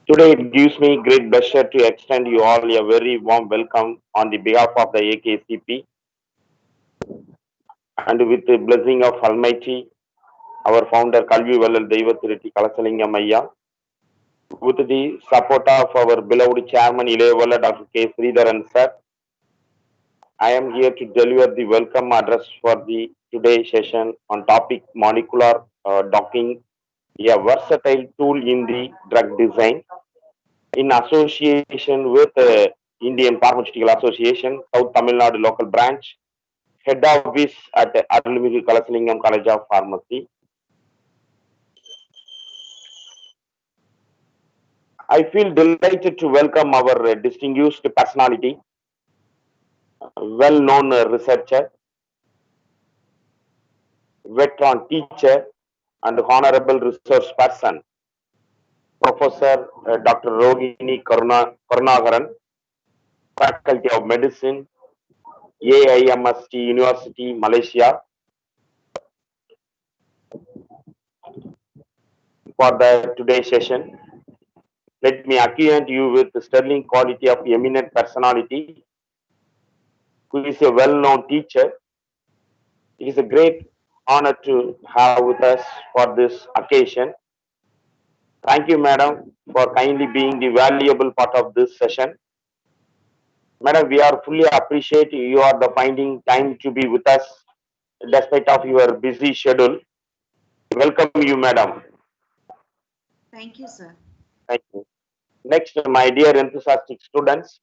Today, it gives me great pleasure to extend you all a very warm welcome on the behalf of the AKCP and with the blessing of Almighty, our founder Kalvi Vallal Deivathireti Kalasalingam Ayya, with the support of our beloved chairman Ilayavalla Dr. K. Sridharan sir. I am here to deliver the welcome address for the today's session on topic molecular docking, a versatile tool in the drug design in association with Indian Pharmaceutical Association, South Tamil Nadu local branch, head office at Arulmigu Kalasalingam College of Pharmacy. I feel delighted to welcome our distinguished personality, well-known researcher, veteran teacher, and honorable resource person, Professor Dr. Rohini Karunagaran, Faculty of Medicine, AIMST University, Malaysia, for the today's session. Let me acquaint you with the sterling quality of eminent personality who is a well-known teacher. It is a great honor to have with us for this occasion. Thank you, madam, for kindly being the valuable part of this session. Madam, we are fully appreciate you are the finding time to be with us despite of your busy schedule. Welcome you, madam. Thank you, sir. Thank you. Next, my dear enthusiastic students,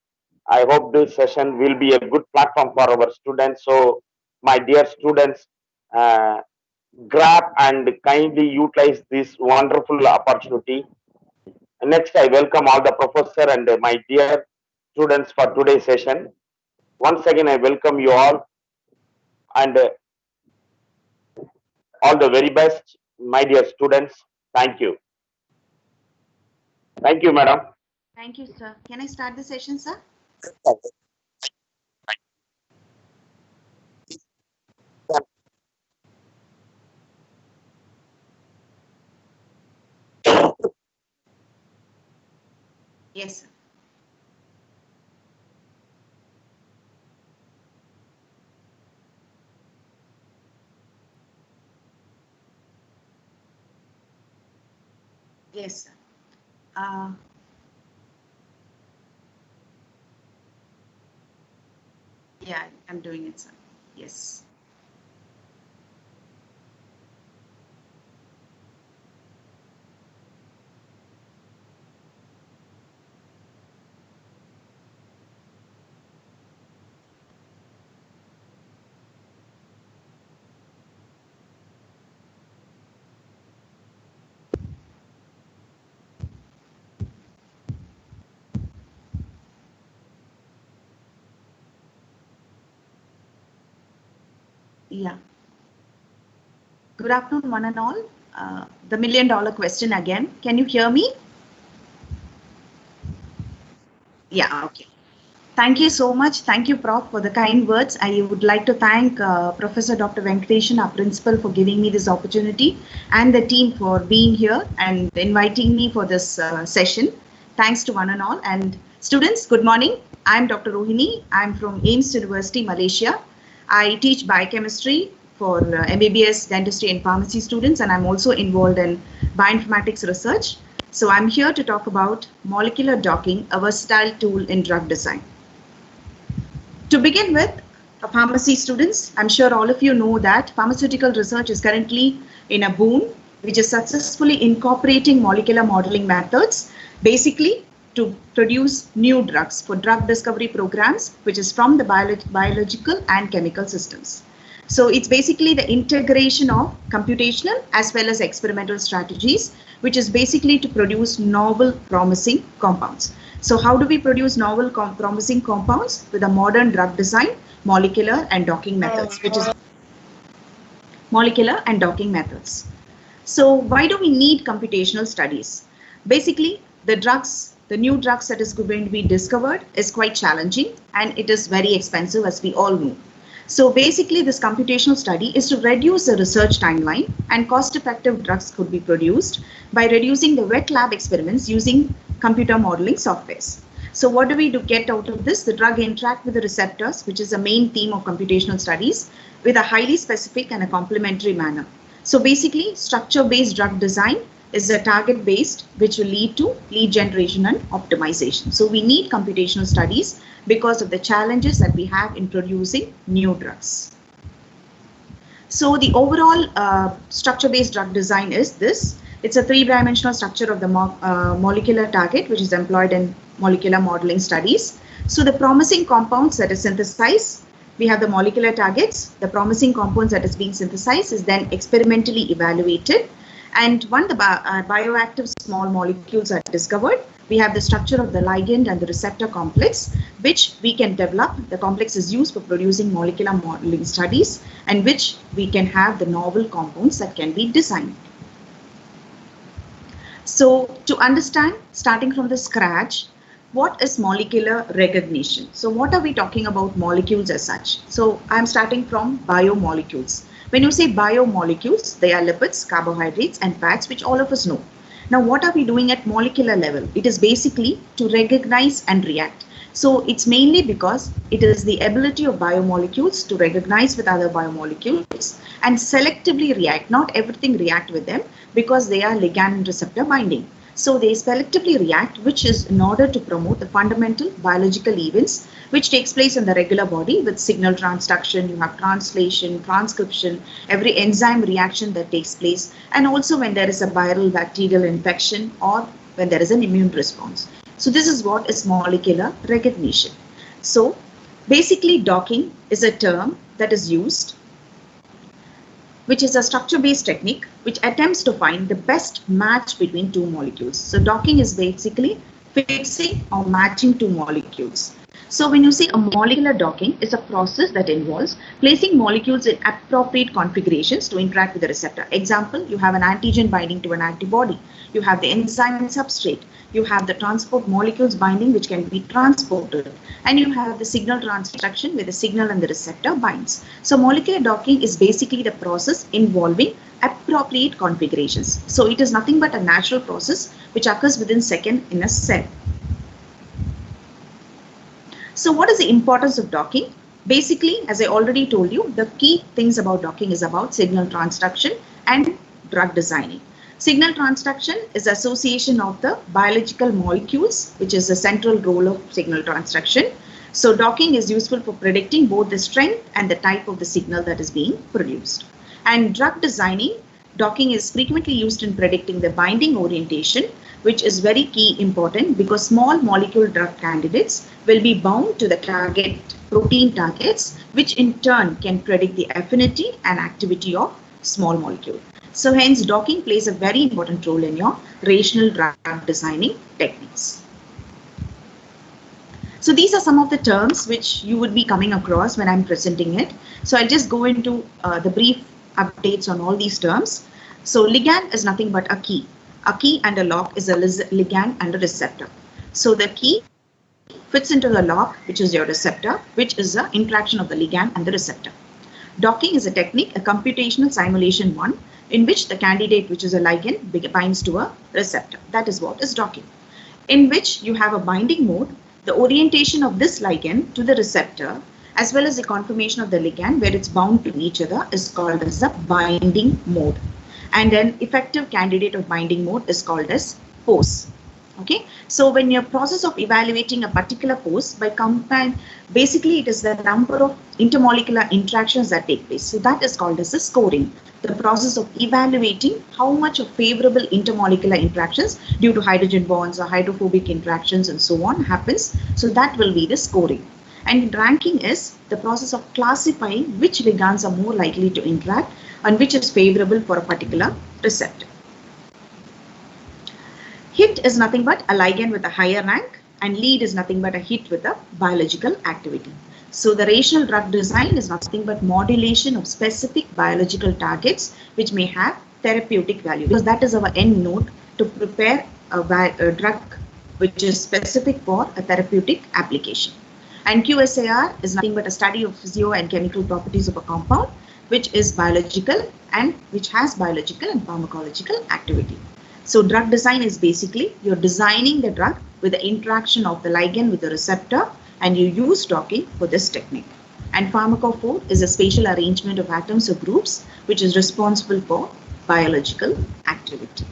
I hope this session will be a good platform for our students. So, my dear students, uh, grab and kindly utilize this wonderful opportunity. Next, I welcome all the professor and my dear students for today's session. Once again, I welcome you all and all the very best, my dear students. Thank you. Thank you, madam. Thank you, sir. Can I start the session, sir? Yes, sir. Yes, sir. Yeah, I'm doing it, sir. Yes. Yeah. Good afternoon, one and all. The million-dollar question again. Can you hear me? Yeah, okay. Thank you so much. Thank you, Prof, for the kind words. I would like to thank Professor Dr. Venkateshan, our principal, for giving me this opportunity and the team for being here and inviting me for this session. Thanks to one and all. And students, good morning. I'm Dr. Rohini. I'm from AIMS University, Malaysia. I teach biochemistry for MBBS, dentistry and pharmacy students, and I'm also involved in bioinformatics research. So I'm here to talk about molecular docking, a versatile tool in drug design. To begin with, pharmacy students, I'm sure all of you know that pharmaceutical research is currently in a boom, which is successfully incorporating molecular modeling methods, basically to produce new drugs for drug discovery programs, which is from the biological and chemical systems. So it's basically the integration of computational as well as experimental strategies, which is basically to produce novel promising compounds. So how do we produce novel promising compounds? With a modern drug design, molecular and docking methods, which is molecular and docking methods. So why do we need computational studies? Basically, the new drugs that is going to be discovered is quite challenging and it is very expensive, as we all know. So basically, this computational study is to reduce the research timeline, and cost-effective drugs could be produced by reducing the wet lab experiments using computer modeling softwares. So what do we get out of this? The drug interact with the receptors, which is the main theme of computational studies, with a highly specific and a complementary manner. So basically, structure-based drug design is a target-based, which will lead to lead generation and optimization. So we need computational studies because of the challenges that we have in producing new drugs. So the overall structure-based drug design is this. It's a three-dimensional structure of the molecular target, which is employed in molecular modeling studies. So the promising compounds that is synthesized, we have the molecular targets. The promising compounds that is being synthesized is then experimentally evaluated. And when the bioactive small molecules are discovered, we have the structure of the ligand and the receptor complex, which we can develop. The complex is used for producing molecular modeling studies, and which we can have the novel compounds that can be designed. So to understand, starting from the scratch, what is molecular recognition? So what are we talking about molecules as such? So I'm starting from biomolecules. When you say biomolecules, they are lipids, carbohydrates, and fats, which all of us know. Now, what are we doing at molecular level? It is basically to recognize and react. So it's mainly because it is the ability of biomolecules to recognize with other biomolecules and selectively react. Not everything react with them because they are ligand and receptor binding. So they selectively react, which is in order to promote the fundamental biological events which takes place in the regular body with signal transduction, you have translation, transcription, every enzyme reaction that takes place, and also when there is a viral bacterial infection or when there is an immune response. So this is what is molecular recognition. So basically docking is a term that is used, which is a structure-based technique which attempts to find the best match between two molecules. So docking is basically fixing or matching two molecules. So when you say a molecular docking, is a process that involves placing molecules in appropriate configurations to interact with the receptor. Example, you have an antigen binding to an antibody. You have the enzyme and substrate. You have the transport molecules binding which can be transported. And you have the signal transduction where the signal and the receptor binds. So molecular docking is basically the process involving appropriate configurations. So it is nothing but a natural process which occurs within seconds in a cell. So what is the importance of docking? Basically, as I already told you, the key things about docking is about signal transduction and drug designing. Signal transduction is association of the biological molecules, which is the central role of signal transduction. So docking is useful for predicting both the strength and the type of the signal that is being produced. And drug designing, docking is frequently used in predicting the binding orientation, which is very key important because small molecule drug candidates will be bound to the target protein targets, which in turn can predict the affinity and activity of small molecule. So hence docking plays a very important role in your rational drug designing techniques. So these are some of the terms which you would be coming across when I'm presenting it. So I'll just go into the brief updates on all these terms. So ligand is nothing but a key. A key and a lock is a ligand and a receptor. So the key fits into the lock, which is your receptor, which is the interaction of the ligand and the receptor. Docking is a technique, a computational simulation one, in which the candidate, which is a ligand, binds to a receptor. That is what is docking. In which you have a binding mode, the orientation of this ligand to the receptor, as well as the conformation of the ligand where it's bound to each other is called as the binding mode. And an effective candidate of binding mode is called as pose. Okay, so when you're process of evaluating a particular pose by comparing, basically it is the number of intermolecular interactions that take place. So that is called as the scoring. The process of evaluating how much of favorable intermolecular interactions due to hydrogen bonds or hydrophobic interactions and so on happens. So that will be the scoring. And ranking is the process of classifying which ligands are more likely to interact and which is favorable for a particular receptor. Hit is nothing but a ligand with a higher rank, and lead is nothing but a hit with a biological activity. So the rational drug design is nothing but modulation of specific biological targets which may have therapeutic value, because that is our end node to prepare a drug which is specific for a therapeutic application. And QSAR is nothing but a study of physio and chemical properties of a compound, which is biological and which has biological and pharmacological activity. So drug design is basically you're designing the drug with the interaction of the ligand with the receptor, and you use docking for this technique. And pharmacophore is a spatial arrangement of atoms or groups which is responsible for biological activity.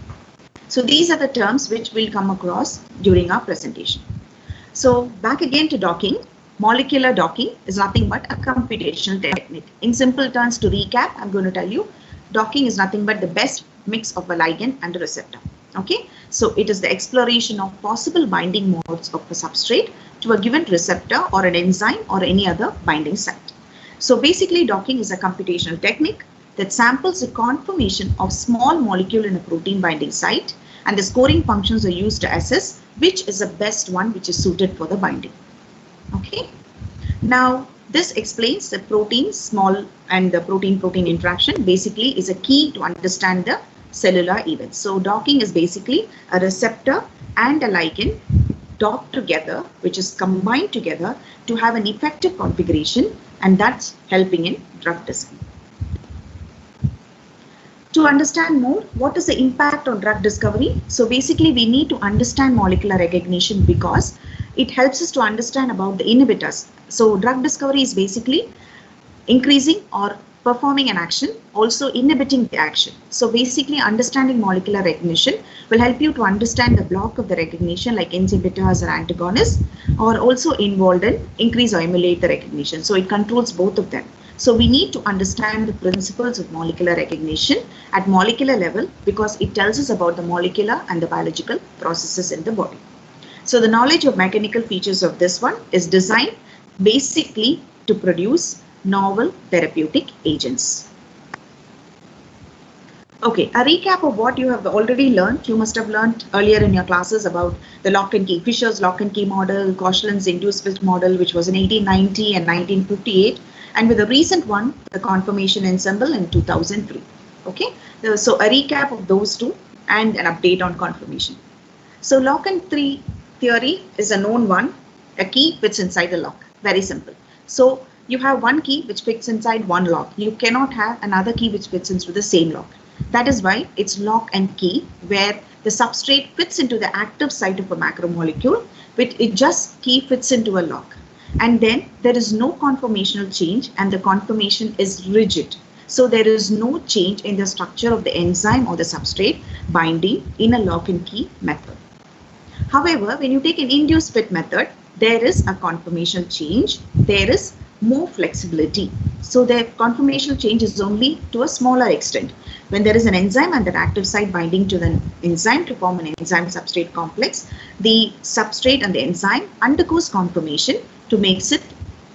So these are the terms which we'll come across during our presentation. So back again to docking. Molecular docking is nothing but a computational technique. In simple terms, to recap, I'm going to tell you, docking is nothing but the best mix of a ligand and a receptor. Okay, so it is the exploration of possible binding modes of a substrate to a given receptor or an enzyme or any other binding site. So basically, docking is a computational technique that samples the conformation of small molecule in a protein binding site, and the scoring functions are used to assess which is the best one which is suited for the binding. Okay, now this explains the protein small and the protein-protein interaction basically is a key to understand the cellular events. So docking is basically a receptor and a ligand docked together, which is combined together to have an effective configuration, and that's helping in drug design. To understand more, what is the impact on drug discovery? So basically we need to understand molecular recognition because it helps us to understand about the inhibitors. So drug discovery is basically increasing or performing an action, also inhibiting the action. So basically understanding molecular recognition will help you to understand the block of the recognition like inhibitors or antagonists, or also involved in increase or emulate the recognition. So it controls both of them. So we need to understand the principles of molecular recognition at molecular level because it tells us about the molecular and the biological processes in the body. So the knowledge of mechanical features of this one is designed basically to produce novel therapeutic agents. Okay, a recap of what you have already learned. You must have learned earlier in your classes about the lock and key, Fisher's lock and key model, Koshland's induced fit model, which was in 1890 and 1958, and with the recent one, the conformation ensemble in 2003. Okay, so a recap of those two and an update on conformation. So lock and key theory is a known one. A key fits inside a lock. Very simple. So you have one key which fits inside one lock. You cannot have another key which fits into the same lock. That is why it's lock and key, where the substrate fits into the active site of a macromolecule, but it just key fits into a lock. And then there is no conformational change, and the conformation is rigid. So there is no change in the structure of the enzyme or the substrate binding in a lock and key method. However, when you take an induced fit method, there is a conformational change. There is more flexibility. So the conformational change is only to a smaller extent. When there is an enzyme and an active site binding to the enzyme to form an enzyme substrate complex, the substrate and the enzyme undergoes conformation to make it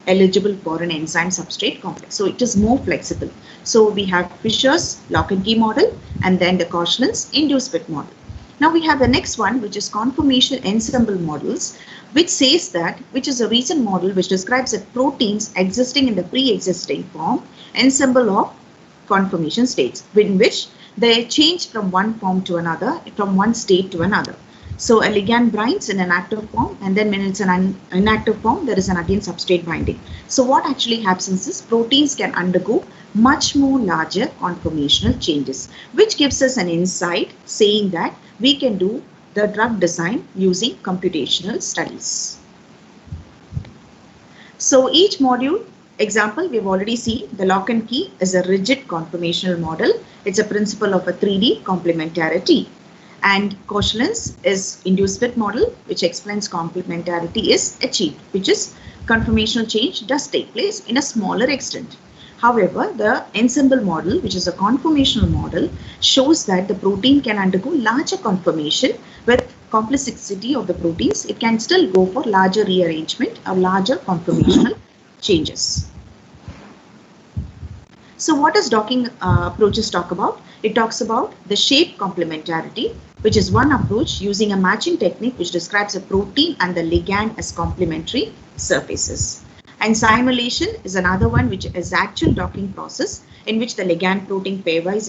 eligible for an enzyme substrate complex. So it is more flexible. So we have Fisher's lock and key model and then the Koshland's induced fit model. Now we have the next one, which is conformation ensemble models, which says that, which is a recent model which describes that proteins existing in the pre-existing form ensemble of conformation states, in which they change from one form to another, from one state to another. So a ligand binds in an active form, and then when it's an inactive form, there is an again substrate binding. So what actually happens is proteins can undergo much more larger conformational changes, which gives us an insight saying that we can do the drug design using computational studies. So each module example, we've already seen the lock and key is a rigid conformational model. It's a principle of a 3D complementarity. And Koshland's is induced fit model, which explains complementarity is achieved, which is conformational change does take place in a smaller extent. However, the ensemble model, which is a conformational model, shows that the protein can undergo larger conformation with complexity of the proteins. It can still go for larger rearrangement or larger conformational changes. So what does docking approaches talk about? It talks about the shape complementarity, which is one approach using a matching technique which describes a protein and the ligand as complementary surfaces. And simulation is another one, which is actual docking process in which the ligand protein pairwise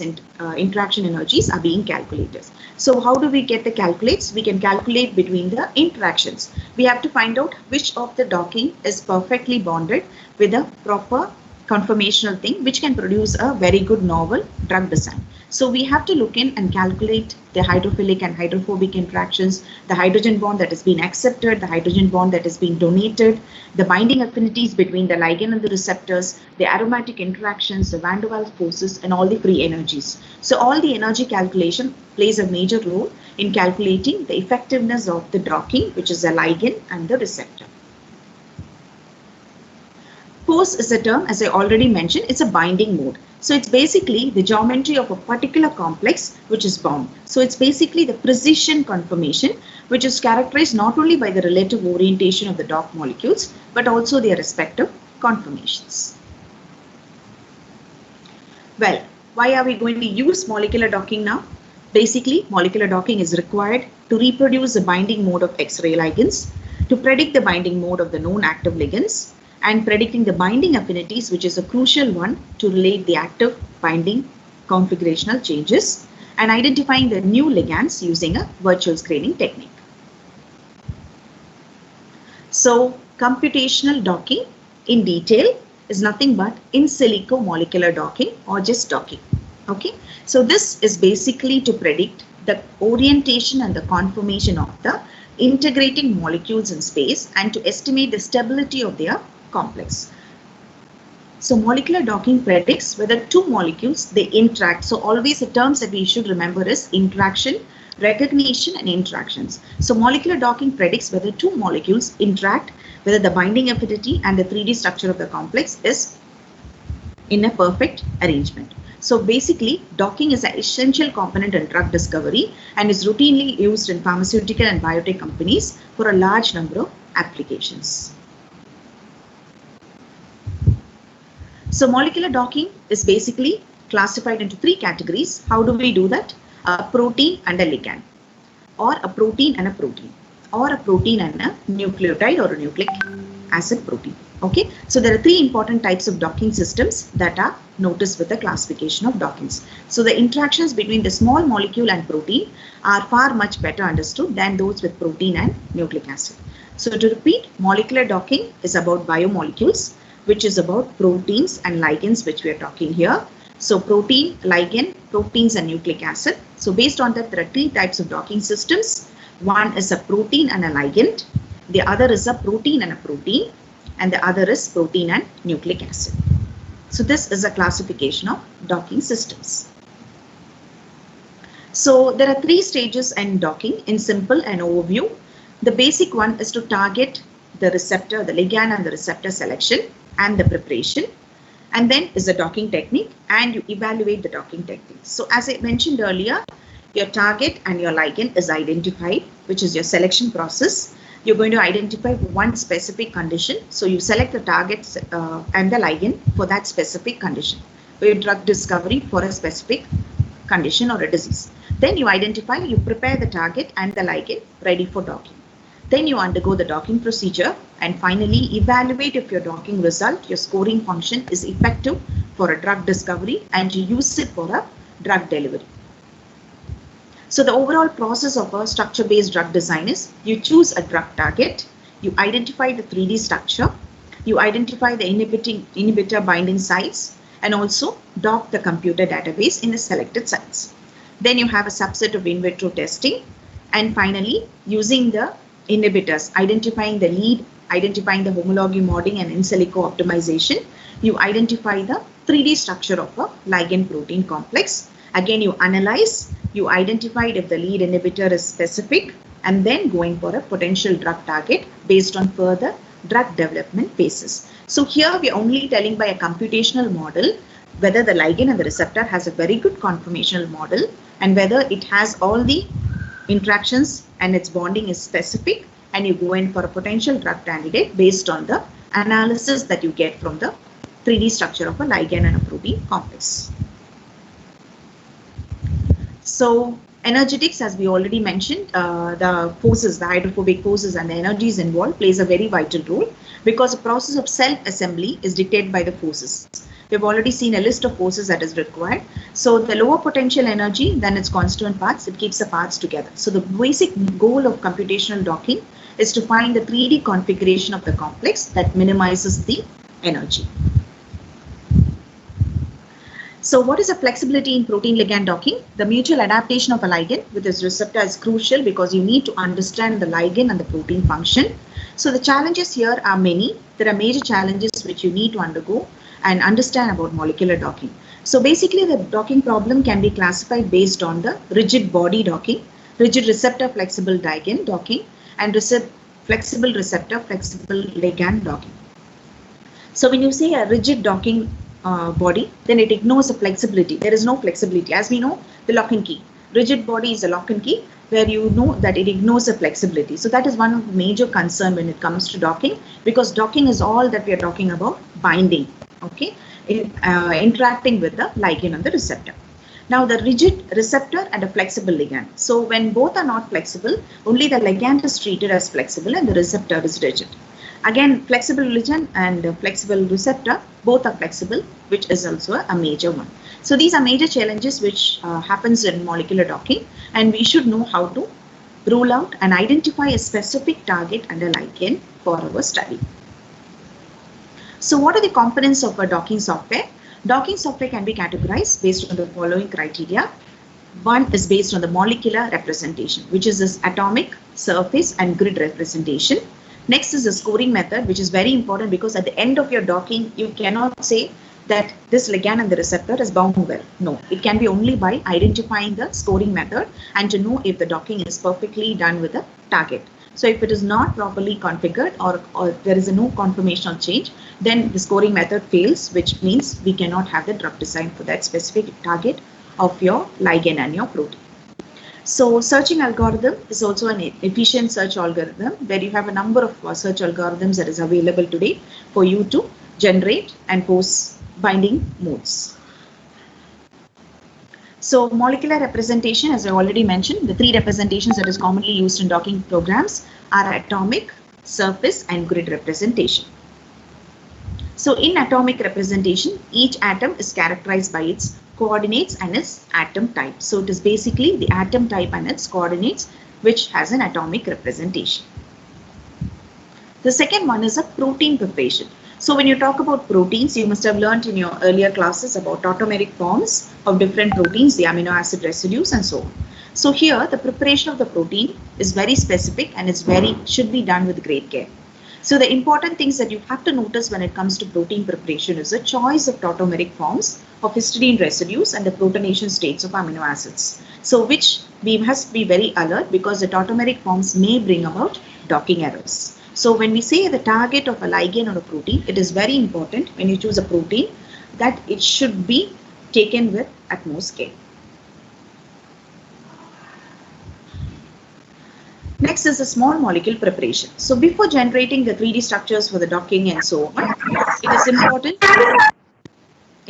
interaction energies are being calculated. So how do we get the calculates? We can calculate between the interactions. We have to find out which of the docking is perfectly bonded with a proper conformational thing which can produce a very good novel drug design. So we have to look in and calculate the hydrophilic and hydrophobic interactions, the hydrogen bond that has been accepted, the hydrogen bond that has been donated, the binding affinities between the ligand and the receptors, the aromatic interactions, the van der Waals forces, and all the free energies. So all the energy calculation plays a major role in calculating the effectiveness of the docking, which is the ligand and the receptor. Pose is a term, as I already mentioned, it's a binding mode. So it's basically the geometry of a particular complex which is bound. So it's basically the precision conformation, which is characterized not only by the relative orientation of the docked molecules, but also their respective conformations. Well, why are we going to use molecular docking now? Basically, molecular docking is required to reproduce the binding mode of X-ray ligands, to predict the binding mode of the known active ligands, and predicting the binding affinities, which is a crucial one to relate the active binding configurational changes, and identifying the new ligands using a virtual screening technique. So computational docking in detail is nothing but in silico molecular docking or just docking. Okay, so this is basically to predict the orientation and the conformation of the integrating molecules in space and to estimate the stability of their complex. So molecular docking predicts whether two molecules they interact. So always the terms that we should remember is interaction, recognition, and interactions. So molecular docking predicts whether two molecules interact, whether the binding affinity and the 3D structure of the complex is in a perfect arrangement. So basically, docking is an essential component in drug discovery and is routinely used in pharmaceutical and biotech companies for a large number of applications. So molecular docking is basically classified into three categories. How do we do that? A protein and a ligand, or a protein and a protein, or a protein and a nucleotide or a nucleic acid protein. Okay, so there are three important types of docking systems that are noticed with the classification of dockings. So the interactions between the small molecule and protein are far much better understood than those with protein and nucleic acid. So to repeat, molecular docking is about biomolecules, which is about proteins and ligands, which we are talking here. So protein, ligand, proteins, and nucleic acid. So based on that, there are three types of docking systems. One is a protein and a ligand. The other is a protein and a protein. And the other is protein and nucleic acid. So this is a classification of docking systems. So there are three stages in docking in simple and overview. The basic one is to target the receptor, the ligand and the receptor selection and the preparation, and then is the docking technique, and you evaluate the docking technique. So as I mentioned earlier, your target and your ligand is identified, which is your selection process. You're going to identify one specific condition. So you select the target and the ligand for that specific condition, for your drug discovery for a specific condition or a disease. Then you identify, you prepare the target and the ligand ready for docking. Then you undergo the docking procedure and finally evaluate if your docking result, your scoring function, is effective for a drug discovery and you use it for a drug delivery. So the overall process of a structure-based drug design is you choose a drug target, you identify the 3D structure, you identify the inhibitor binding sites, and also dock the computer database in the selected sites. Then you have a subset of in vitro testing, and finally using the inhibitors, identifying the lead, identifying the homology modding and in silico optimization, you identify the 3D structure of a ligand protein complex. Again, you analyze, you identified if the lead inhibitor is specific, and then going for a potential drug target based on further drug development phases. So here we are only telling by a computational model whether the ligand and the receptor has a very good conformational model and whether it has all the interactions and its bonding is specific, and you go in for a potential drug candidate based on the analysis that you get from the 3D structure of a ligand and a protein complex. So energetics, as we already mentioned, the forces, the hydrophobic forces and the energies involved plays a very vital role because the process of self-assembly is dictated by the forces. We've already seen a list of forces that is required. So the lower potential energy than its constituent parts, it keeps the parts together. So the basic goal of computational docking is to find the 3D configuration of the complex that minimizes the energy. So what is the flexibility in protein ligand docking? The mutual adaptation of a ligand with its receptor is crucial because you need to understand the ligand and the protein function. So the challenges here are many. There are major challenges which you need to undergo and understand about molecular docking. So basically the docking problem can be classified based on the rigid body docking, rigid receptor flexible ligand docking, and flexible receptor flexible ligand docking. So when you say a rigid docking body, then it ignores the flexibility. There is no flexibility. As we know, the lock and key. Rigid body is a lock and key where you know that it ignores the flexibility. So that is one of the major concern when it comes to docking, because docking is all that we are talking about binding, okay, interacting with the ligand and the receptor. Now the rigid receptor and a flexible ligand. So when both are not flexible, only the ligand is treated as flexible and the receptor is rigid. Again, flexible ligand and flexible receptor, both are flexible, which is also a major one. So these are major challenges which happens in molecular docking, and we should know how to rule out and identify a specific target and a ligand for our study. So what are the components of a docking software? Docking software can be categorized based on the following criteria. One is based on the molecular representation, which is this atomic, surface and grid representation. Next is the scoring method, which is very important because at the end of your docking, you cannot say that this ligand and the receptor is bound well. No, it can be only by identifying the scoring method and to know if the docking is perfectly done with the target. So if it is not properly configured or there is a no conformational change, then the scoring method fails, which means we cannot have the drug design for that specific target of your ligand and your protein. So searching algorithm is also an efficient search algorithm where you have a number of search algorithms that is available today for you to generate and post binding modes. So molecular representation, as I already mentioned, the three representations that is commonly used in docking programs are atomic, surface and grid representation. So in atomic representation, each atom is characterized by its coordinates and its atom type. So it is basically the atom type and its coordinates which has an atomic representation. The second one is a protein preparation. So when you talk about proteins, you must have learned in your earlier classes about tautomeric forms of different proteins, the amino acid residues and so on. So here the preparation of the protein is very specific and should be done with great care. So the important things that you have to notice when it comes to protein preparation is the choice of tautomeric forms of histidine residues and the protonation states of amino acids. So which we must be very alert because the tautomeric forms may bring about docking errors. So when we say the target of a ligand or a protein, it is very important when you choose a protein that it should be taken with utmost care. Next is the small molecule preparation. So before generating the 3D structures for the docking and so on, it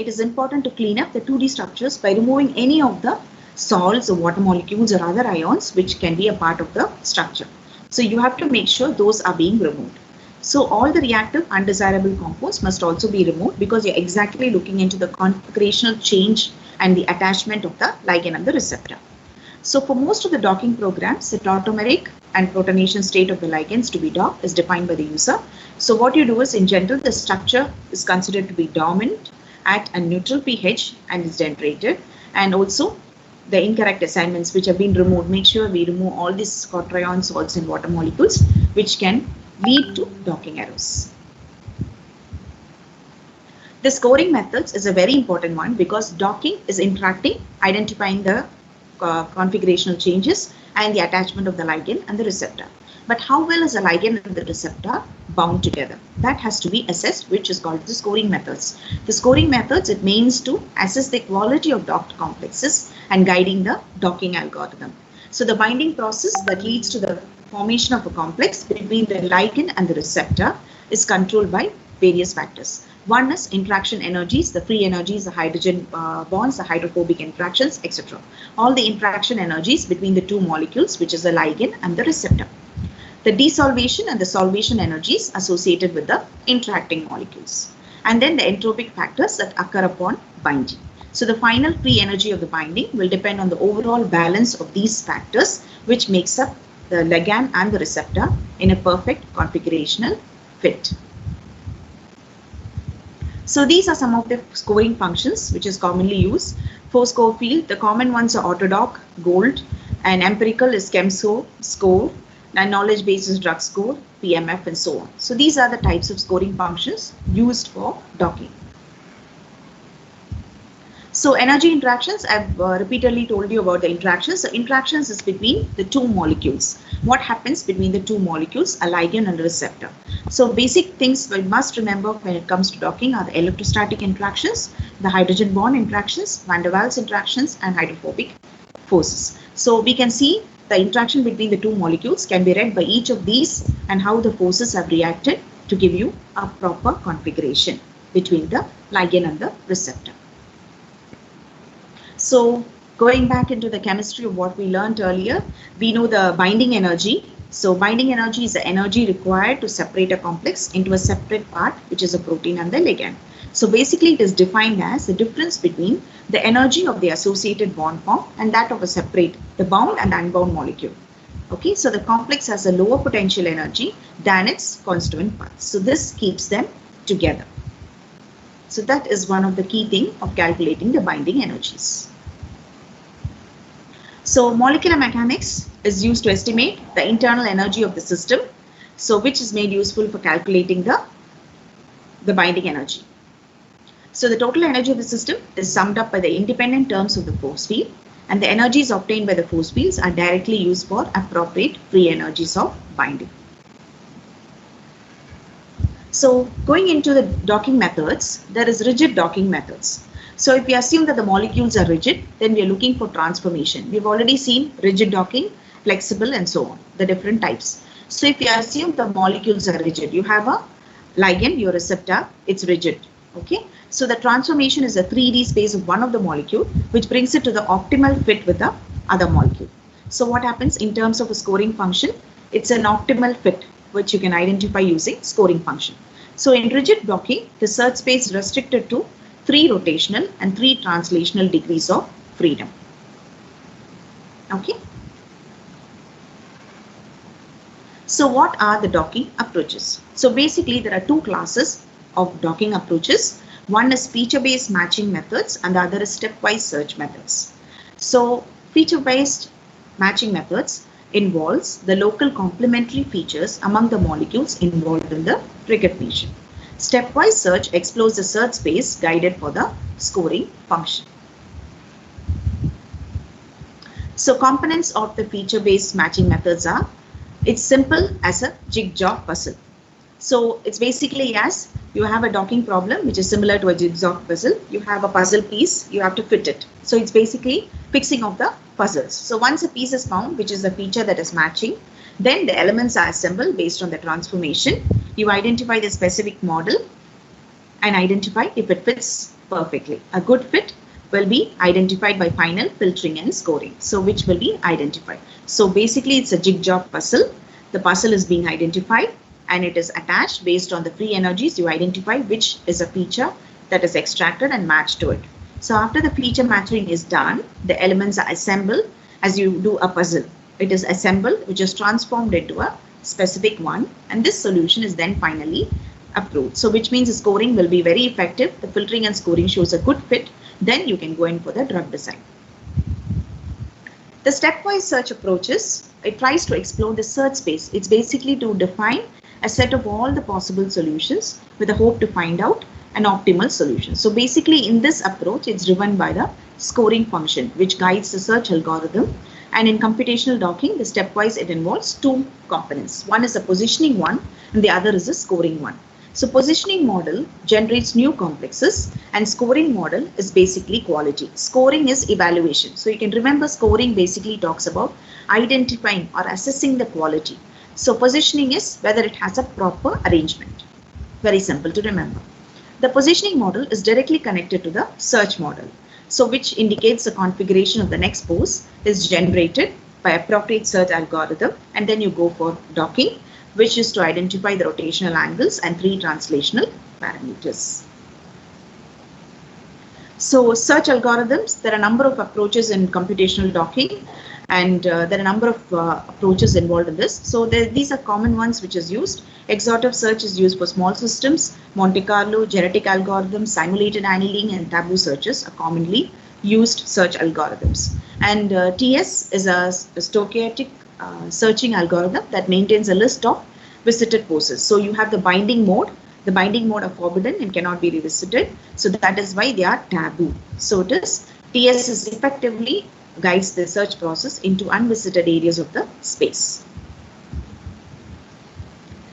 is important to clean up the 2D structures by removing any of the salts or water molecules or other ions which can be a part of the structure. So you have to make sure those are being removed. So all the reactive undesirable compounds must also be removed because you're exactly looking into the configurational change and the attachment of the ligand and the receptor. So for most of the docking programs, the tautomeric and protonation state of the ligands to be docked is defined by the user. So what you do is, in general, the structure is considered to be dominant at a neutral pH and is generated. And also the incorrect assignments which have been removed, make sure we remove all these quatrion salts and water molecules which can lead to docking errors. The scoring methods is a very important one because docking is interacting, identifying the configurational changes and the attachment of the ligand and the receptor. But how well is the ligand and the receptor bound together? That has to be assessed, which is called the scoring methods. The scoring methods, it means to assess the quality of docked complexes and guiding the docking algorithm. So the binding process that leads to the formation of a complex between the ligand and the receptor is controlled by various factors. One is interaction energies, the free energies, the hydrogen bonds, the hydrophobic interactions, etc. All the interaction energies between the two molecules, which is the ligand and the receptor. The desolvation and the solvation energies associated with the interacting molecules. And then the entropic factors that occur upon binding. So the final free energy of the binding will depend on the overall balance of these factors, which makes up the ligand and the receptor in a perfect configurational fit. So these are some of the scoring functions which is commonly used. For score field, the common ones are AutoDoc, Gold, and empirical is ChemScore, Score, and knowledge base is Drug Score, PMF, and so on. So these are the types of scoring functions used for docking. So energy interactions, I've repeatedly told you about the interactions. The interactions is between the two molecules. What happens between the two molecules, a ligand and a receptor. So basic things we must remember when it comes to docking are the electrostatic interactions, the hydrogen bond interactions, van der Waals interactions, and hydrophobic forces. So we can see the interaction between the two molecules can be read by each of these and how the forces have reacted to give you a proper configuration between the ligand and the receptor. So going back into the chemistry of what we learned earlier, we know the binding energy. So binding energy is the energy required to separate a complex into a separate part, which is a protein and the ligand. So basically it is defined as the difference between the energy of the associated bond form and that of a separate, the bound and unbound molecule. Okay, so the complex has a lower potential energy than its constituent parts. So this keeps them together. So that is one of the key things of calculating the binding energies. So molecular mechanics is used to estimate the internal energy of the system, so which is made useful for calculating the binding energy. So the total energy of the system is summed up by the independent terms of the force field, and the energies obtained by the force fields are directly used for appropriate free energies of binding. So going into the docking methods, there is rigid docking methods. So if we assume that the molecules are rigid, then we are looking for transformation. We've already seen rigid docking, flexible, and so on, the different types. So if we assume the molecules are rigid, you have a ligand, your receptor, it's rigid. Okay. So the transformation is a 3D space of one of the molecule, which brings it to the optimal fit with the other molecule. So what happens in terms of a scoring function? It's an optimal fit, which you can identify using scoring function. So in rigid docking, the search space is restricted to 3 rotational and 3 translational degrees of freedom. Okay. So what are the docking approaches? So basically there are 2 classes of docking approaches. One is feature-based matching methods and the other is stepwise search methods. So feature-based matching methods involves the local complementary features among the molecules involved in the recognition. Stepwise search explores the search space guided for the scoring function. So components of the feature-based matching methods are, it's simple as a jigsaw puzzle. So it's basically as you have a docking problem, which is similar to a jigsaw puzzle. You have a puzzle piece, you have to fit it. So it's basically fixing of the puzzles. So once a piece is found, which is a feature that is matching, then the elements are assembled based on the transformation. You identify the specific model and identify if it fits perfectly. A good fit will be identified by final filtering and scoring. So which will be identified. So basically it's a jigsaw puzzle. The puzzle is being identified and it is attached based on the free energies. You identify which is a feature that is extracted and matched to it. So after the feature matching is done, the elements are assembled as you do a puzzle. It is assembled, which is transformed into a specific one, and this solution is then finally approved. So which means the scoring will be very effective. The filtering and scoring shows a good fit. Then you can go in for the drug design. The stepwise search approaches, it tries to explore the search space. It's basically to define a set of all the possible solutions with a hope to find out an optimal solution. So basically in this approach, it's driven by the scoring function, which guides the search algorithm. And in computational docking, the stepwise, it involves 2 components. One is a positioning one and the other is a scoring one. So positioning model generates new complexes and scoring model is basically quality. Scoring is evaluation. So you can remember scoring basically talks about identifying or assessing the quality. So positioning is whether it has a proper arrangement. Very simple to remember. The positioning model is directly connected to the search model. So which indicates the configuration of the next pose is generated by appropriate search algorithm, and then you go for docking, which is to identify the rotational angles and 3 translational parameters. So search algorithms, there are a number of approaches in computational docking. And there are a number of approaches involved in this. So these are common ones which is used. Exhaustive search is used for small systems. Monte Carlo, genetic algorithms, simulated annealing, and taboo searches are commonly used search algorithms. And TS is a stochastic searching algorithm that maintains a list of visited poses. So you have the binding mode. The binding mode are forbidden and cannot be revisited. So that is why they are taboo. So TS is effectively guides the search process into unvisited areas of the space.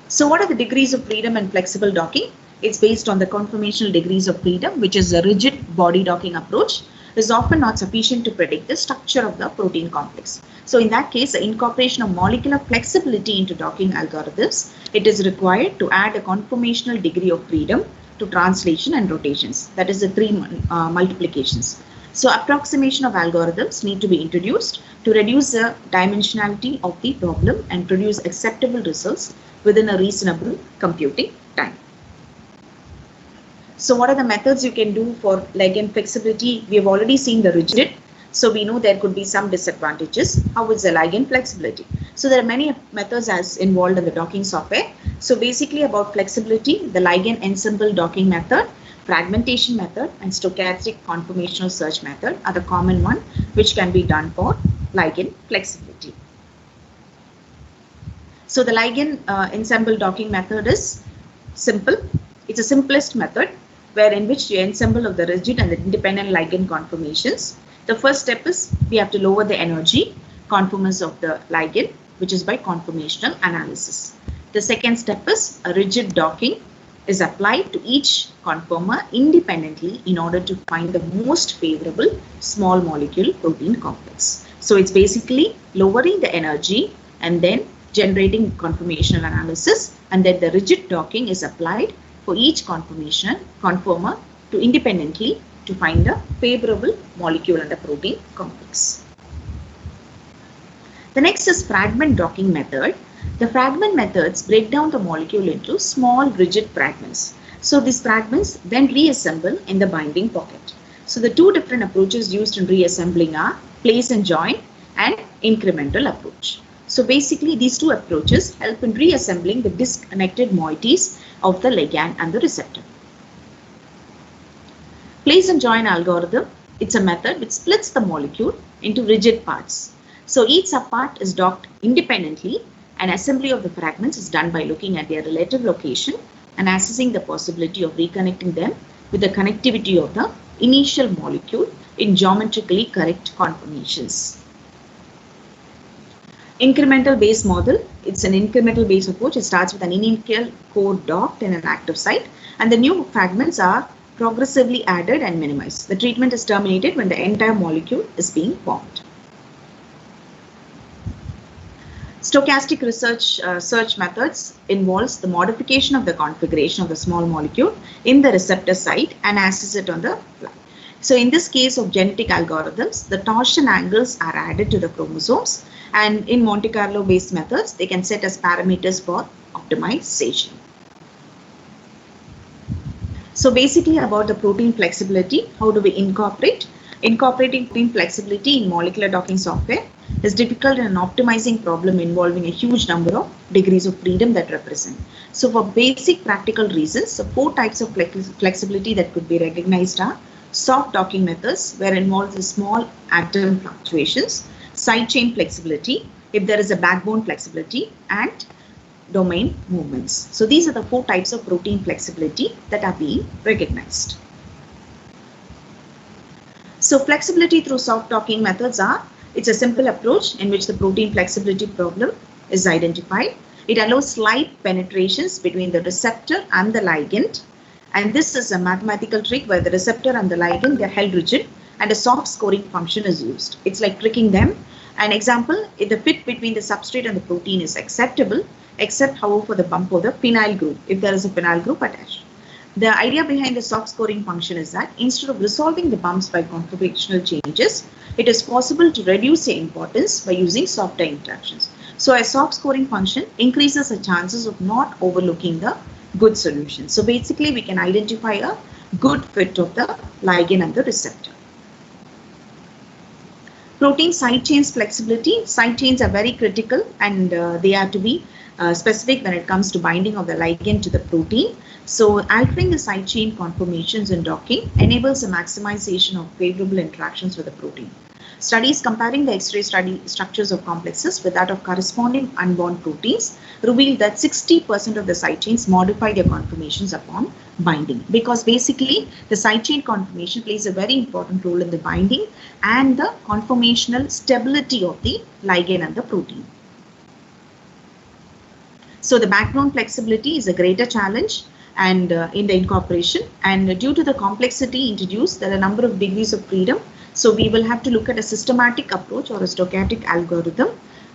So what are the degrees of freedom and flexible docking? It's based on the conformational degrees of freedom, which is a rigid body docking approach, is often not sufficient to predict the structure of the protein complex. So in that case, the incorporation of molecular flexibility into docking algorithms, it is required to add a conformational degree of freedom to translation and rotations. That is the 3 multiplications. So approximation of algorithms need to be introduced to reduce the dimensionality of the problem and produce acceptable results within a reasonable computing time. So what are the methods you can do for ligand flexibility? We have already seen the rigid. So we know there could be some disadvantages. How is the ligand flexibility? So there are many methods as involved in the docking software. So basically about flexibility, the ligand ensemble docking method, fragmentation method, and stochastic conformational search method are the common one which can be done for ligand flexibility. So the ligand ensemble docking method is simple. It's the simplest method in which you ensemble of the rigid and the independent ligand conformations. The first step is we have to lower the energy conformance of the ligand, which is by conformational analysis. The second step is a rigid docking is applied to each conformer independently in order to find the most favorable small molecule protein complex. So it's basically lowering the energy and then generating conformational analysis, and then the rigid docking is applied for each conformer to independently to find a favorable molecule and a protein complex. The next is fragment docking method. The fragment methods break down the molecule into small rigid fragments. So these fragments then reassemble in the binding pocket. So the 2 different approaches used in reassembling are place and join and incremental approach. So basically these 2 approaches help in reassembling the disconnected moieties of the ligand and the receptor. Place and join algorithm, it's a method which splits the molecule into rigid parts. So each subpart is docked independently, and assembly of the fragments is done by looking at their relative location and assessing the possibility of reconnecting them with the connectivity of the initial molecule in geometrically correct conformations. Incremental base model, it's an incremental base approach. It starts with an initial core docked in an active site, and the new fragments are progressively added and minimized. The treatment is terminated when the entire molecule is being formed. Stochastic search methods involves the modification of the configuration of the small molecule in the receptor site and assess it on the fly. So in this case of genetic algorithms, the torsion angles are added to the chromosomes, and in Monte Carlo based methods, they can set as parameters for optimization. So basically about the protein flexibility, how do we incorporate? Incorporating protein flexibility in molecular docking software is difficult in an optimizing problem involving a huge number of degrees of freedom that represent. So for basic practical reasons, so 4 types of flexibility that could be recognized are soft docking methods, where involves the small atom fluctuations, side chain flexibility, if there is a backbone flexibility, and domain movements. So these are the 4 types of protein flexibility that are being recognized. So flexibility through soft docking methods it's a simple approach in which the protein flexibility problem is identified. It allows slight penetrations between the receptor and the ligand, and this is a mathematical trick where the receptor and the ligand, they are held rigid and a soft scoring function is used. It's like tricking them. An example, if the fit between the substrate and the protein is acceptable, except however for the bump of the phenyl group, if there is a phenyl group attached. The idea behind the soft scoring function is that instead of resolving the bumps by conformational changes, it is possible to reduce their importance by using softer interactions. So a soft scoring function increases the chances of not overlooking the good solution. So basically we can identify a good fit of the ligand and the receptor. Protein side chains flexibility. Side chains are very critical, and they are to be specific when it comes to binding of the ligand to the protein. So altering the side chain conformations in docking enables a maximization of favorable interactions with the protein. Studies comparing the X-ray structures of complexes with that of corresponding unbound proteins revealed that 60% of the side chains modify their conformations upon binding, because basically the side chain conformation plays a very important role in the binding and the conformational stability of the ligand and the protein. So the background flexibility is a greater challenge and in the incorporation, and due to the complexity introduced, there are a number of degrees of freedom. So we will have to look at a systematic approach or a stochastic algorithm,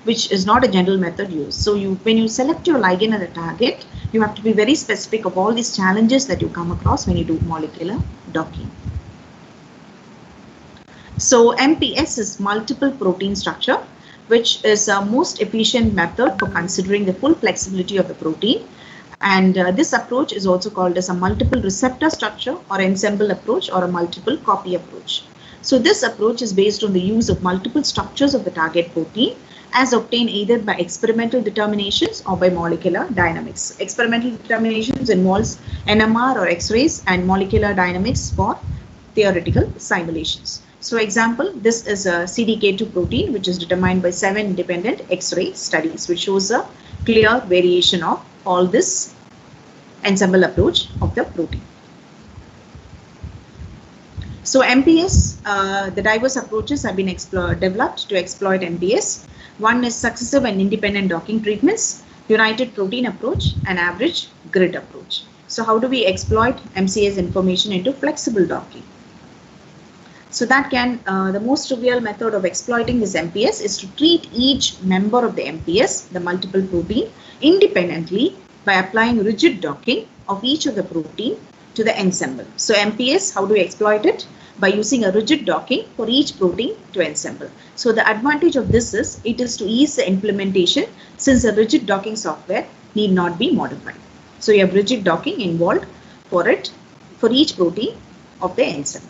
which is not a general method used. So when you select your ligand and the target, you have to be very specific of all these challenges that you come across when you do molecular docking. So MPS is multiple protein structure, which is a most efficient method for considering the full flexibility of the protein. And this approach is also called as a multiple receptor structure or ensemble approach or a multiple copy approach. So this approach is based on the use of multiple structures of the target protein as obtained either by experimental determinations or by molecular dynamics. Experimental determinations involves NMR or X-rays, and molecular dynamics for theoretical simulations. So example, this is a CDK2 protein which is determined by 7 independent X-ray studies, which shows a clear variation of all this ensemble approach of the protein. So MPS, the diverse approaches have been developed to exploit MPS. One is successive and independent docking treatments, united protein approach, and average grid approach. So how do we exploit MCS information into flexible docking? So that the most trivial method of exploiting this MPS is to treat each member of the MPS, the multiple protein, independently by applying rigid docking of each of the protein to the ensemble. So MPS, how do we exploit it? By using a rigid docking for each protein to ensemble. So the advantage of this is it is to ease the implementation, since the rigid docking software need not be modified. So you have rigid docking involved for each protein of the ensemble.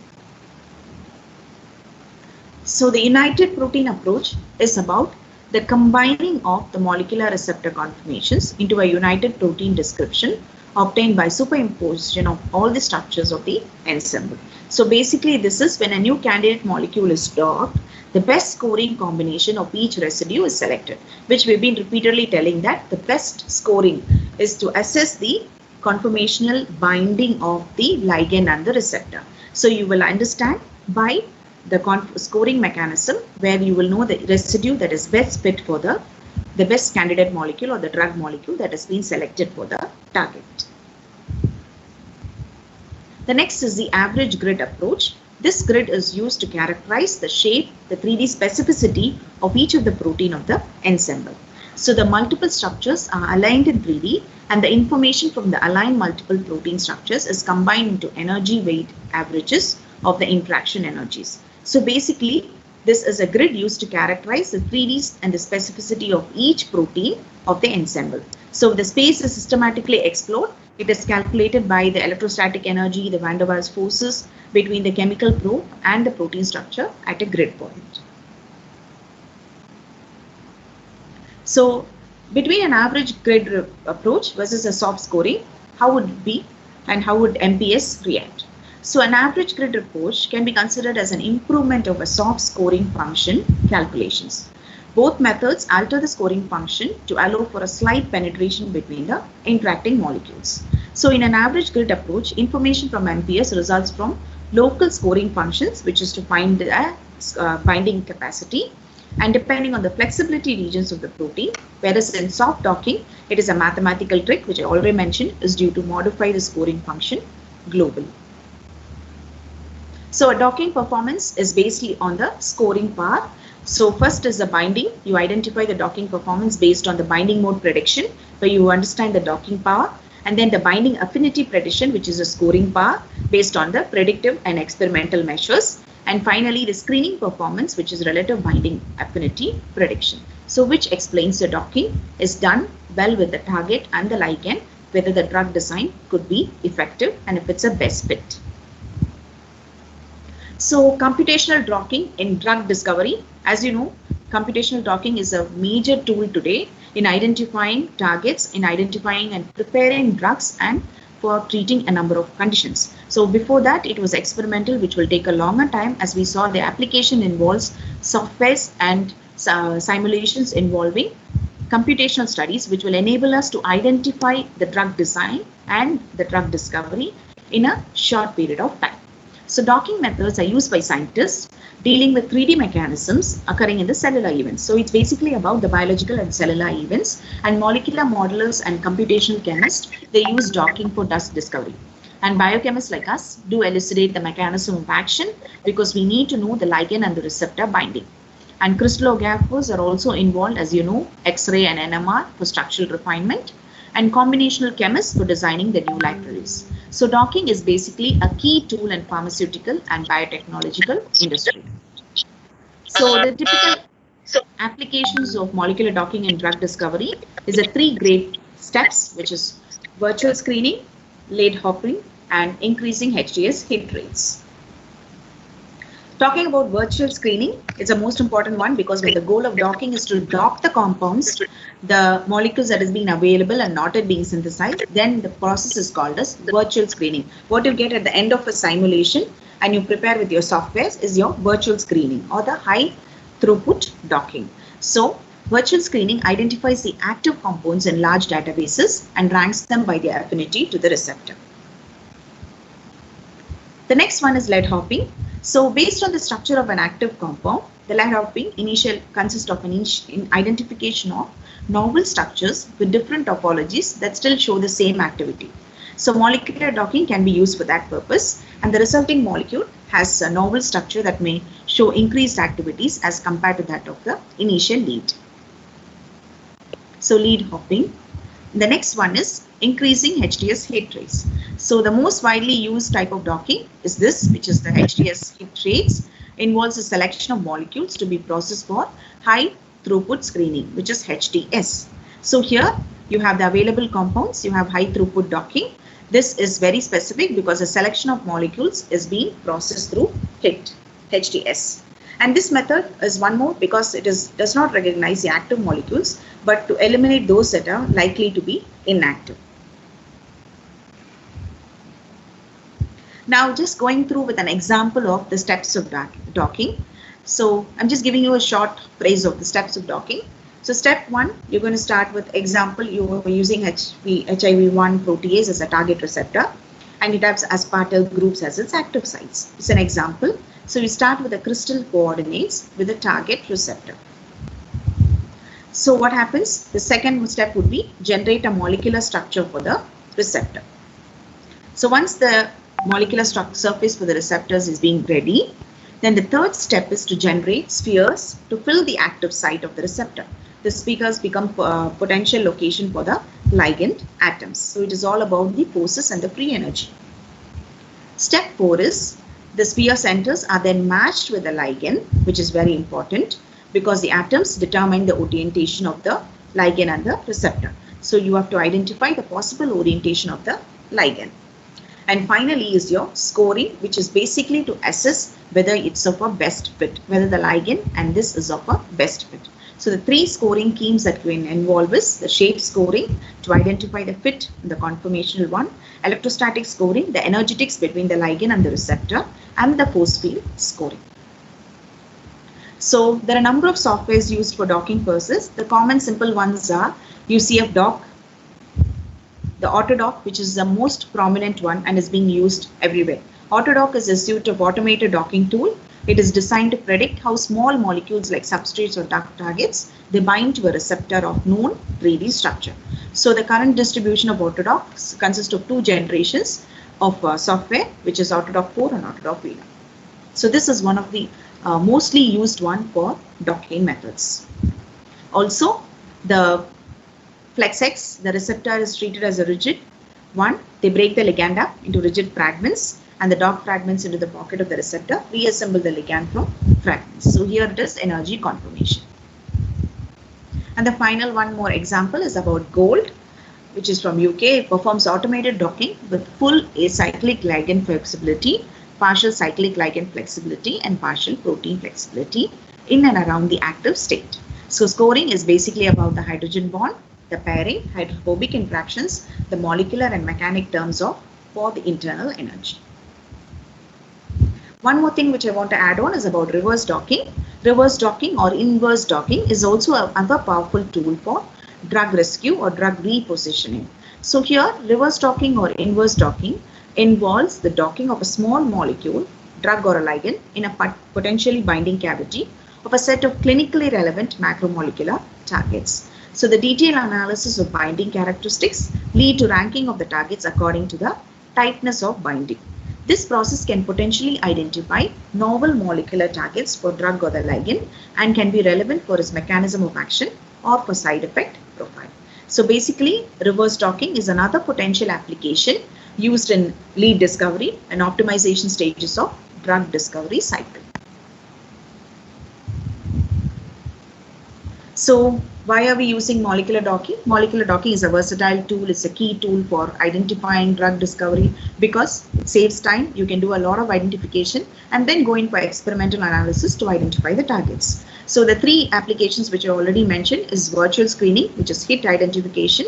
So the united protein approach is about the combining of the molecular receptor conformations into a united protein description obtained by superimposition of all the structures of the ensemble. So basically this is when a new candidate molecule is docked, the best scoring combination of each residue is selected, which we've been repeatedly telling that the best scoring is to assess the conformational binding of the ligand and the receptor. So you will understand by the scoring mechanism where you will know the residue that is best fit for the best candidate molecule or the drug molecule that has been selected for the target. The next is the average grid approach. This grid is used to characterize the shape, the 3D specificity of each of the protein of the ensemble. So the multiple structures are aligned in 3D, and the information from the aligned multiple protein structures is combined into energy weight averages of the interaction energies. So basically, this is a grid used to characterize the 3Ds and the specificity of each protein of the ensemble. So the space is systematically explored. It is calculated by the electrostatic energy, the van der Waals forces between the chemical probe and the protein structure at a grid point. So between an average grid approach versus a soft scoring, how would it be and how would MPS react? So an average grid approach can be considered as an improvement of a soft scoring function calculations. Both methods alter the scoring function to allow for a slight penetration between the interacting molecules. So in an average grid approach, information from MPS results from local scoring functions, which is to find the binding capacity, and depending on the flexibility regions of the protein, whereas in soft docking, it is a mathematical trick, which I already mentioned, is due to modify the scoring function globally. So a docking performance is based on the scoring power. So first is the binding. You identify the docking performance based on the binding mode prediction, where you understand the docking power, and then the binding affinity prediction, which is a scoring power based on the predictive and experimental measures. And finally, the screening performance, which is relative binding affinity prediction. So which explains the docking is done well with the target and the ligand, whether the drug design could be effective and if it's a best fit. So computational docking in drug discovery, as you know, computational docking is a major tool today in identifying targets, in identifying and preparing drugs, and for treating a number of conditions. So before that, it was experimental, which will take a longer time. As we saw, the application involves softwares and simulations involving computational studies, which will enable us to identify the drug design and the drug discovery in a short period of time. So docking methods are used by scientists dealing with 3D mechanisms occurring in the cellular events. So it's basically about the biological and cellular events, and molecular modelers and computational chemists, they use docking for drug discovery. And biochemists like us do elucidate the mechanism of action because we need to know the ligand and the receptor binding. And crystallographers are also involved, as you know, X-ray and NMR for structural refinement, and combinational chemists for designing the new libraries. So docking is basically a key tool in pharmaceutical and biotechnological industry. So the typical applications of molecular docking in drug discovery is a 3 great steps, which is virtual screening, lead hopping, and increasing HTS hit rates. Talking about virtual screening, it's the most important one because when the goal of docking is to dock the compounds, the molecules that has been available and not yet being synthesized, then the process is called as virtual screening. What you get at the end of a simulation and you prepare with your softwares is your virtual screening or the high throughput docking. So virtual screening identifies the active compounds in large databases and ranks them by their affinity to the receptor. The next one is lead hopping. So based on the structure of an active compound, the lead hopping consists of an identification of novel structures with different topologies that still show the same activity. So molecular docking can be used for that purpose, and the resulting molecule has a novel structure that may show increased activities as compared to that of the initial lead. So lead hopping. The next one is increasing HTS hit rates. So the most widely used type of docking is this, which is the HTS hit rates. Involves a selection of molecules to be processed for high throughput screening, which is HTS. So here you have the available compounds, you have high throughput docking. This is very specific because a selection of molecules is being processed through HTS. And this method is one more because it does not recognize the active molecules, but to eliminate those that are likely to be inactive. Now just going through with an example of the steps of docking. So I'm just giving you a short phrase of the steps of docking. So step 1, you're going to start with example, you were using HIV-1 protease as a target receptor, and it has aspartyl groups as its active sites. It's an example. So we start with the crystal coordinates with the target receptor. So what happens? The second step would be generate a molecular structure for the receptor. So once the molecular surface for the receptors is being ready, then the third step is to generate spheres to fill the active site of the receptor. The spheres become potential location for the ligand atoms. So it is all about the forces and the free energy. Step 4 is the sphere centers are then matched with the ligand, which is very important because the atoms determine the orientation of the ligand and the receptor. So you have to identify the possible orientation of the ligand. And finally is your scoring, which is basically to assess whether it's of a best fit, whether the ligand and this is of a best fit. So the 3 scoring schemes that can involve is the shape scoring to identify the fit, the conformational one, electrostatic scoring, the energetics between the ligand and the receptor, and the force field scoring. So there are a number of softwares used for docking purposes. The common simple ones are UCF dock, the Autodock, which is the most prominent one and is being used everywhere. Autodock is a suite of automated docking tool. It is designed to predict how small molecules like substrates or drug targets, they bind to a receptor of known 3D structure. So the current distribution of Autodock consists of 2 generations of software, which is Autodock 4 and Autodock V. So this is one of the mostly used one for docking methods. Also, the FlexX, the receptor is treated as a rigid one. They break the ligand up into rigid fragments and the dock fragments into the pocket of the receptor, reassemble the ligand from fragments. So here it is energy conformation. And the final one more example is about Gold, which is from UK. It performs automated docking with full acyclic ligand flexibility partial cyclic ligand flexibility and partial protein flexibility in and around the active state. So scoring is basically about the hydrogen bond, the pairing, hydrophobic interactions, the molecular and mechanic terms of for the internal energy. One more thing which I want to add on is about reverse docking. Reverse docking or inverse docking is also another powerful tool for drug rescue or drug repositioning. So here, reverse docking or inverse docking involves the docking of a small molecule, drug or a ligand, in a potentially binding cavity of a set of clinically relevant macromolecular targets. So the detailed analysis of binding characteristics lead to ranking of the targets according to the tightness of binding. This process can potentially identify novel molecular targets for drug or the ligand and can be relevant for its mechanism of action or for side effect profile. So basically, reverse docking is another potential application used in lead discovery and optimization stages of drug discovery cycle. So why are we using molecular docking? Molecular docking is a versatile tool. It's a key tool for identifying drug discovery because it saves time. You can do a lot of identification and then go in for experimental analysis to identify the targets. So the three applications which I already mentioned is virtual screening, which is hit identification.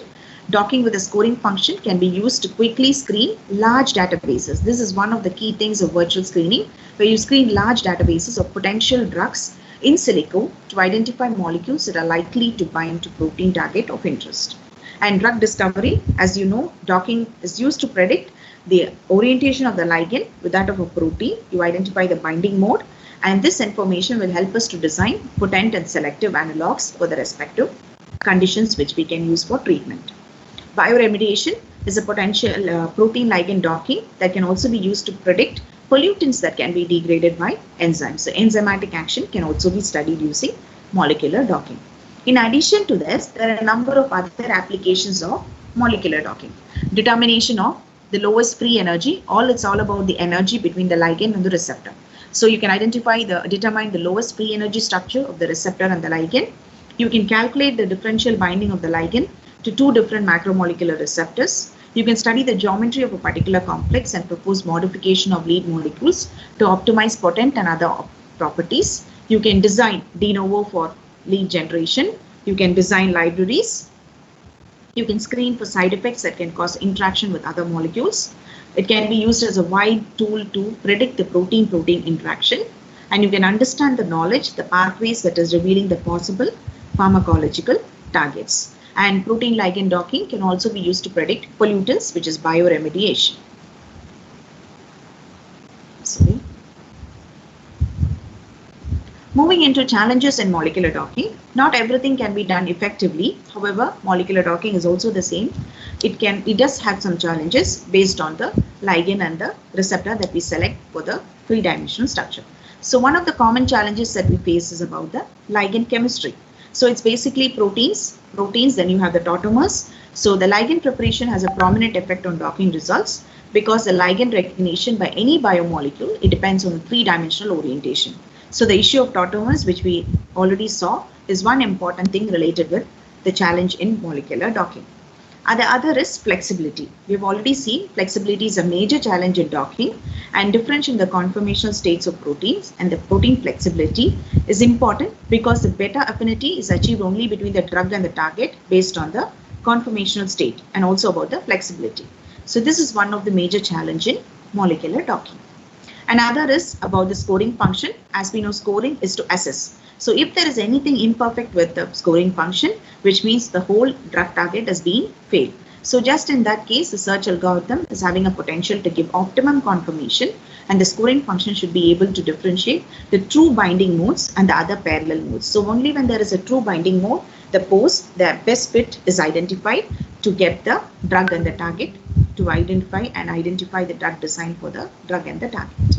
Docking with a scoring function can be used to quickly screen large databases. This is one of the key things of virtual screening, where you screen large databases of potential drugs in silico to identify molecules that are likely to bind to protein target of interest. And drug discovery, as you know, docking is used to predict the orientation of the ligand with that of a protein. You identify the binding mode, and this information will help us to design potent and selective analogs for the respective conditions which we can use for treatment. Bioremediation is a potential protein ligand docking that can also be used to predict pollutants that can be degraded by enzymes. So enzymatic action can also be studied using molecular docking. In addition to this, there are a number of other applications of molecular docking. Determination of the lowest free energy. It's all about the energy between the ligand and the receptor. So you can determine the lowest free energy structure of the receptor and the ligand. You can calculate the differential binding of the ligand to two different macromolecular receptors. You can study the geometry of a particular complex and propose modification of lead molecules to optimize potent and other properties. You can design de novo for lead generation. You can design libraries. You can screen for side effects that can cause interaction with other molecules. It can be used as a wide tool to predict the protein-protein interaction. And you can understand the knowledge, the pathways that is revealing the possible pharmacological targets. And protein ligand docking can also be used to predict pollutants, which is bioremediation. Moving into challenges in molecular docking, not everything can be done effectively. However, molecular docking is also the same. It does have some challenges based on the ligand and the receptor that we select for the three-dimensional structure. So one of the common challenges that we face is about the ligand chemistry. So it's basically proteins, then you have the tautomers. So the ligand preparation has a prominent effect on docking results because the ligand recognition by any biomolecule, it depends on three-dimensional orientation. So the issue of tautomers, which we already saw, is one important thing related with the challenge in molecular docking. The other is flexibility. We've already seen flexibility is a major challenge in docking, and differentiating the conformational states of proteins and the protein flexibility is important because the beta affinity is achieved only between the drug and the target based on the conformational state and also about the flexibility. So this is one of the major challenges in molecular docking. Another is about the scoring function. As we know, scoring is to assess. So if there is anything imperfect with the scoring function, which means the whole drug target has been failed. So just in that case, the search algorithm is having a potential to give optimum conformation, and the scoring function should be able to differentiate the true binding modes and the other parallel modes. So only when there is a true binding mode, the best fit is identified to get the drug and the target, to identify the drug design for the drug and the target.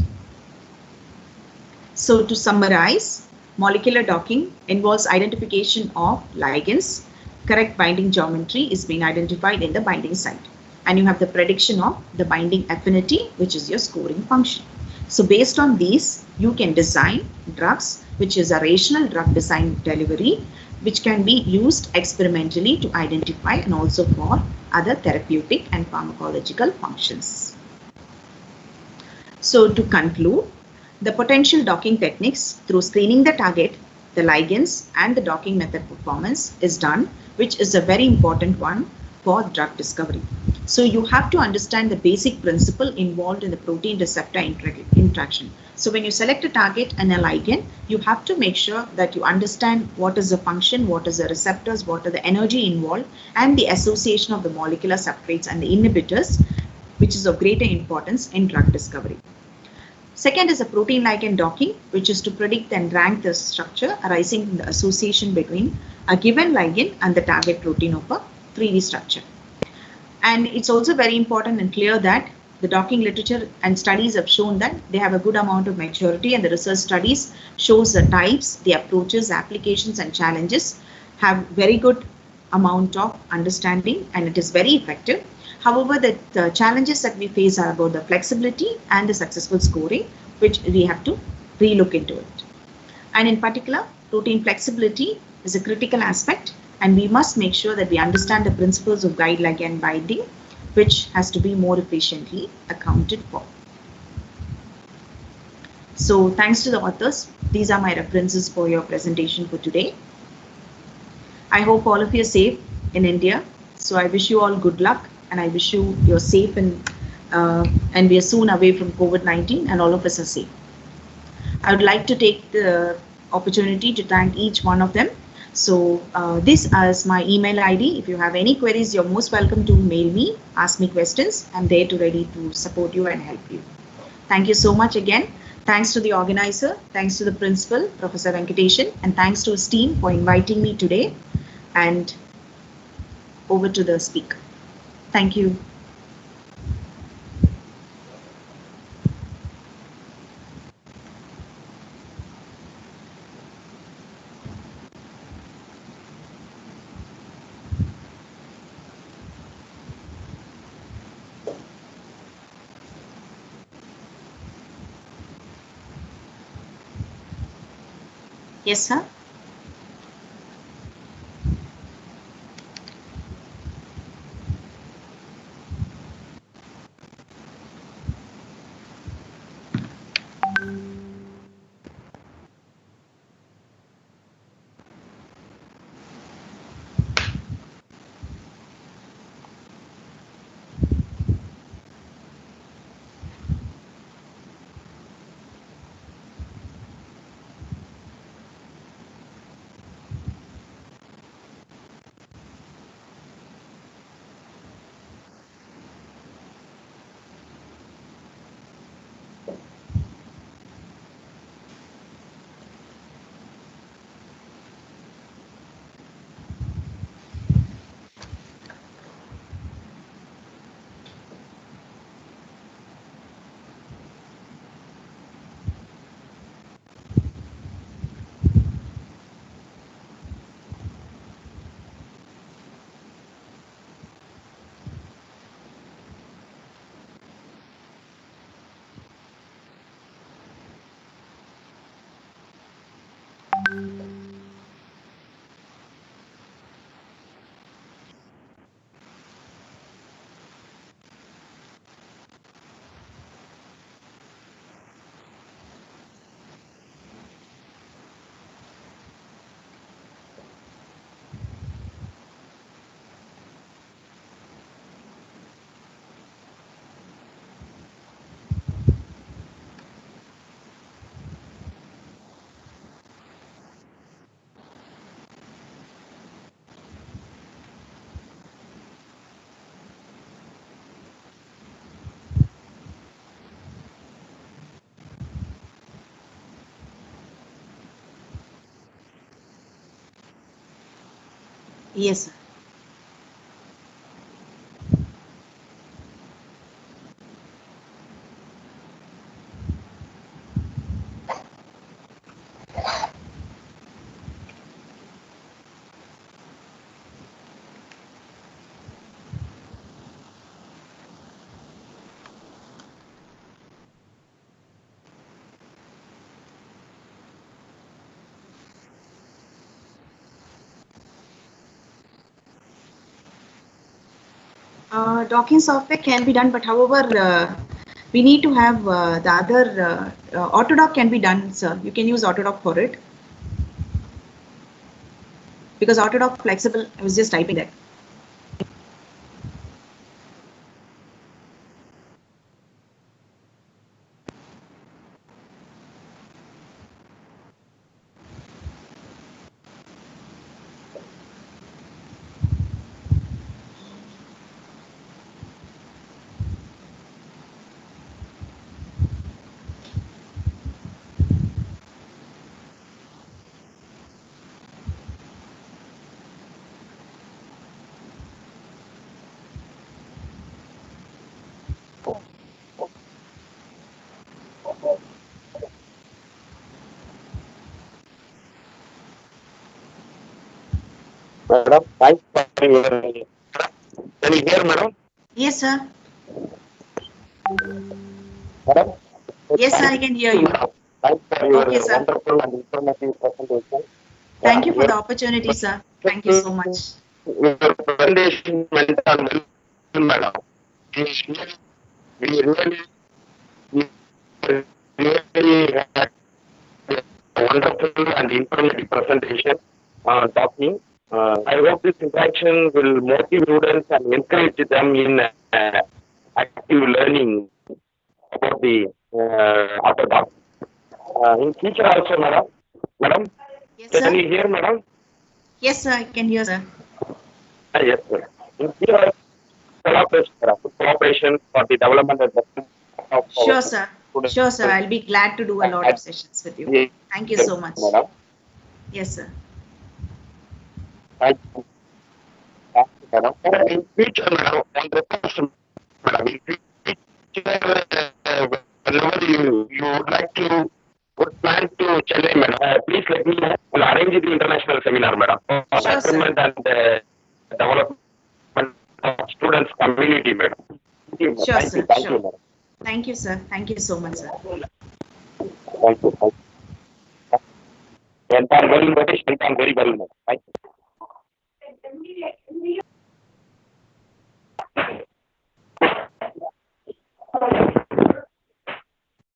So to summarize, molecular docking involves identification of ligands. Correct binding geometry is being identified in the binding site. And you have the prediction of the binding affinity, which is your scoring function. So based on these, you can design drugs, which is a rational drug design delivery, which can be used experimentally to identify and also for other therapeutic and pharmacological functions. So to conclude, the potential docking techniques through screening the target, the ligands and the docking method performance is done, which is a very important one for drug discovery. So you have to understand the basic principle involved in the protein receptor interaction. So when you select a target and a ligand, you have to make sure that you understand what is the function, what is the receptors, what are the energy involved, and the association of the molecular substrates and the inhibitors, which is of greater importance in drug discovery. Second is a protein ligand docking, which is to predict and rank the structure arising from the association between a given ligand and the target protein of a 3D structure. And it's also very important and clear that the docking literature and studies have shown that they have a good amount of maturity, and the research studies shows the types, the approaches, applications and challenges have very good amount of understanding, and it is very effective. However, the challenges that we face are about the flexibility and the successful scoring, which we have to relook into it. And in particular, protein flexibility is a critical aspect, and we must make sure that we understand the principles of guide ligand binding, which has to be more efficiently accounted for. So thanks to the authors, these are my references for your presentation for today. I hope all of you are safe in India. So I wish you all good luck, and I wish you're safe, and we are soon away from COVID-19 and all of us are safe. I would like to take the opportunity to thank each one of them. So this is my email ID. If you have any queries, you're most welcome to mail me, ask me questions. I'm there to ready to support you and help you. Thank you so much again. Thanks to the organizer, thanks to the principal, Professor Venkateshan, and thanks to his team for inviting me today. And over to the speaker. Thank you. Yes, sir. Yes, sir. Docking software can be done, but however, We need to have the other Autodoc can be done, sir. You can use Autodoc for it because Autodoc flexible. I was just typing that. Madam, thanks for your. Can you hear, madam? Yes, sir. Madam? Yes, sir, I can hear you. Thanks for your Okay, sir. wonderful and informative presentation. Thank you for the opportunity, sir. Thank you so much. Your presentation went on well, madam. We really had a wonderful and informative presentation talking. I hope this interaction will motivate students and encourage them in active learning about the Autodoc. In future also, madam. Madam, Yes, can sir. you hear, madam? Yes, sir, I can hear, sir. Yes, sir. In future, cooperation for the development and development of Sure, our sir. students. Sure, sir. I'll be glad to do a lot of sessions with you. Thank you so much. Madam. Yes, sir. Thank you. Thank you, madam. In future, madam, on the question, madam, in future, whenever you would like to would plan to Chennai, madam, please let me know. We'll arrange the international seminar, madam, for Sure, sir. betterment and development of students' community, madam. Thank you, Sure, thank sir. you, thank Sure. you, madam. Thank you, sir. Thank you so much, sir. Thank you. Thank you. Went on very well, madam. Thank you.